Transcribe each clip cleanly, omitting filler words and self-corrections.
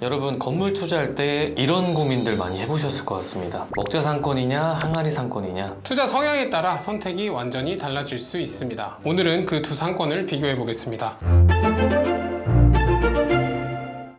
여러분, 건물 투자할 때 이런 고민들 많이 해보셨을 것 같습니다. 먹자 상권이냐 항아리 상권이냐. 투자 성향에 따라 선택이 완전히 달라질 수 있습니다. 오늘은 그 두 상권을 비교해 보겠습니다.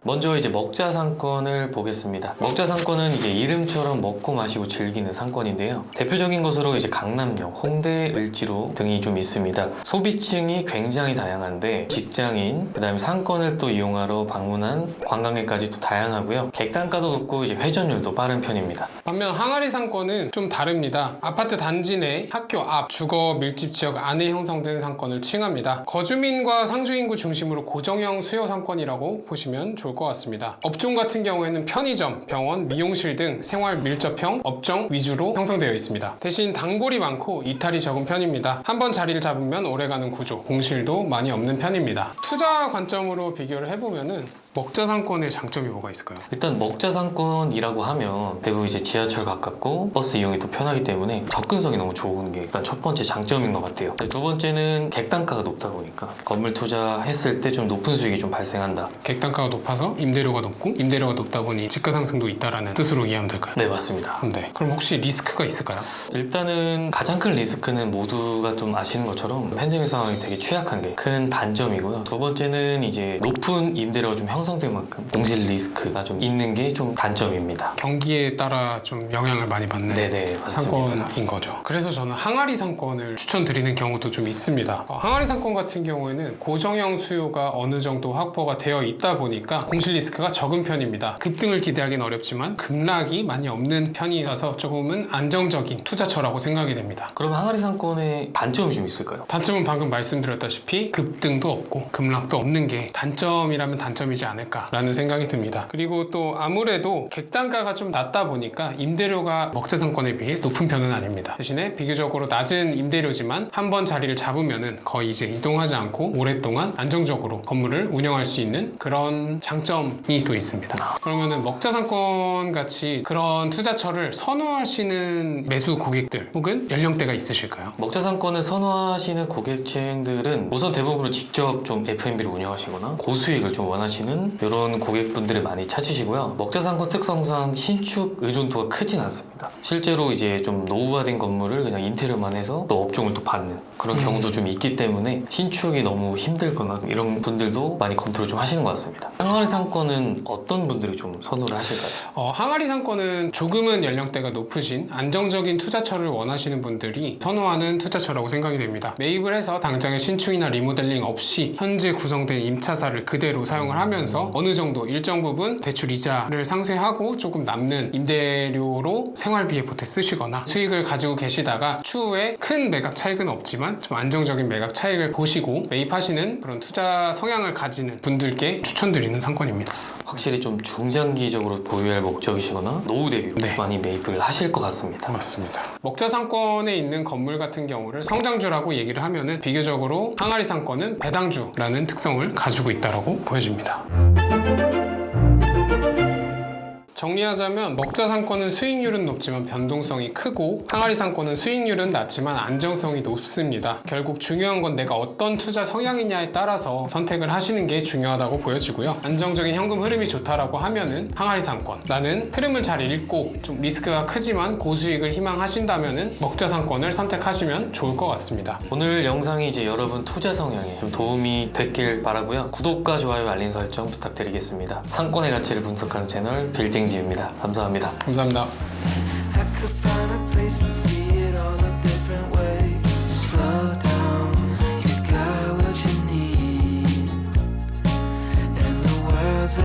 먼저 이제 먹자 상권을 보겠습니다. 먹자 상권은 이제 이름처럼 먹고 마시고 즐기는 상권인데요. 대표적인 것으로 이제 강남역, 홍대, 을지로 등이 좀 있습니다. 소비층이 굉장히 다양한데 직장인, 그다음에 상권을 또 이용하러 방문한 관광객까지 또 다양하고요. 객단가도 높고 이제 회전율도 빠른 편입니다. 반면 항아리 상권은 좀 다릅니다. 아파트 단지 내 학교 앞, 주거 밀집 지역 안에 형성된 상권을 칭합니다. 거주민과 상주인구 중심으로 고정형 수요 상권이라고 보시면 좋을 것 같습니다. 업종 같은 경우에는 편의점, 병원, 미용실 등 생활 밀접형 업종 위주로 형성되어 있습니다. 대신 단골이 많고 이탈이 적은 편입니다. 한번 자리를 잡으면 오래가는 구조, 공실도 많이 없는 편입니다. 투자 관점으로 비교를 해보면은 먹자 상권의 장점이 뭐가 있을까요? 일단 먹자 상권이라고 하면 대부분 이제 지하철 가깝고 버스 이용이 더 편하기 때문에 접근성이 너무 좋은 게 일단 첫 번째 장점인 것 같아요. 두 번째는 객단가가 높다 보니까 건물 투자했을 때 좀 높은 수익이 좀 발생한다. 객단가가 높아서 임대료가 높고 임대료가 높다 보니 지가 상승도 있다라는 뜻으로 이해하면 될까요? 네, 맞습니다. 네. 그럼 혹시 리스크가 있을까요? 일단은 가장 큰 리스크는 모두가 좀 아시는 것처럼 팬데믹 상황이 되게 취약한 게 큰 단점이고요. 두 번째는 이제 높은 임대료가 좀 형성될 만큼 공실 리스크가 좀 있는 게 좀 단점입니다. 경기에 따라 좀 영향을 많이 받는 네네, 맞습니다. 상권인 거죠. 그래서 저는 항아리 상권을 추천드리는 경우도 좀 있습니다. 항아리 상권 같은 경우에는 고정형 수요가 어느 정도 확보가 되어 있다 보니까 공실 리스크가 적은 편입니다. 급등을 기대하기는 어렵지만 급락이 많이 없는 편이라서 조금은 안정적인 투자처라고 생각이 됩니다. 그럼 항아리 상권의 단점이 좀 있을까요? 단점은 방금 말씀드렸다시피 급등도 없고 급락도 없는 게 단점이라면 단점이지 않을까라는 생각이 듭니다. 그리고 또 아무래도 객단가가 좀 낮다 보니까 임대료가 먹자 상권에 비해 높은 편은 아닙니다. 대신에 비교적으로 낮은 임대료지만 한번 자리를 잡으면은 거의 이제 이동하지 않고 오랫동안 안정적으로 건물을 운영할 수 있는 그런 장점이 또 있습니다. 그러면은 먹자 상권 같이 그런 투자처를 선호하시는 매수 고객들 혹은 연령대가 있으실까요? 먹자 상권을 선호하시는 고객층들은 우선 대부분 직접 좀 F&B를 운영하시거나 고수익을 좀 원하시는 이런 고객분들을 많이 찾으시고요. 먹자 상권 특성상 신축 의존도가 크진 않습니다. 실제로 이제 좀 노후화된 건물을 그냥 인테리어만 해서 또 업종을 또 받는 그런 경우도 좀 있기 때문에 신축이 너무 힘들거나 이런 분들도 많이 검토를 좀 하시는 것 같습니다. 항아리 상권은 어떤 분들이 좀 선호를 하실까요? 항아리 상권은 조금은 연령대가 높으신 안정적인 투자처를 원하시는 분들이 선호하는 투자처라고 생각이 됩니다. 매입을 해서 당장의 신축이나 리모델링 없이 현재 구성된 임차사를 그대로 사용을 하면서 어느 정도 일정 부분 대출 이자를 상쇄하고 조금 남는 임대료로 생활비에 보태 쓰시거나 수익을 가지고 계시다가 추후에 큰 매각 차익은 없지만 좀 안정적인 매각 차익을 보시고 매입하시는 그런 투자 성향을 가지는 분들께 추천드리는 상권입니다. 확실히 좀 중장기적으로 보유할 목적이시거나 노후 대비로 네. 많이 매입을 하실 것 같습니다. 맞습니다. 먹자 상권에 있는 건물 같은 경우를 성장주라고 얘기를 하면은 비교적으로 항아리 상권은 배당주라는 특성을 가지고 있다고 보여집니다. 정리하자면 먹자 상권은 수익률은 높지만 변동성이 크고 항아리 상권은 수익률은 낮지만 안정성이 높습니다. 결국 중요한 건 내가 어떤 투자 성향이냐에 따라서 선택을 하시는 게 중요하다고 보여지고요. 안정적인 현금 흐름이 좋다라고 하면은 항아리 상권, 나는 흐름을 잘 읽고 좀 리스크가 크지만 고수익을 희망하신다면은 먹자 상권을 선택하시면 좋을 것 같습니다. 오늘 영상이 이제 여러분 투자 성향에 좀 도움이 됐길 바라고요. 구독과 좋아요, 알림 설정 부탁드리겠습니다. 상권의 가치를 분석하는 채널 빌딩 집입니다. 감사합니다. 감사합니다.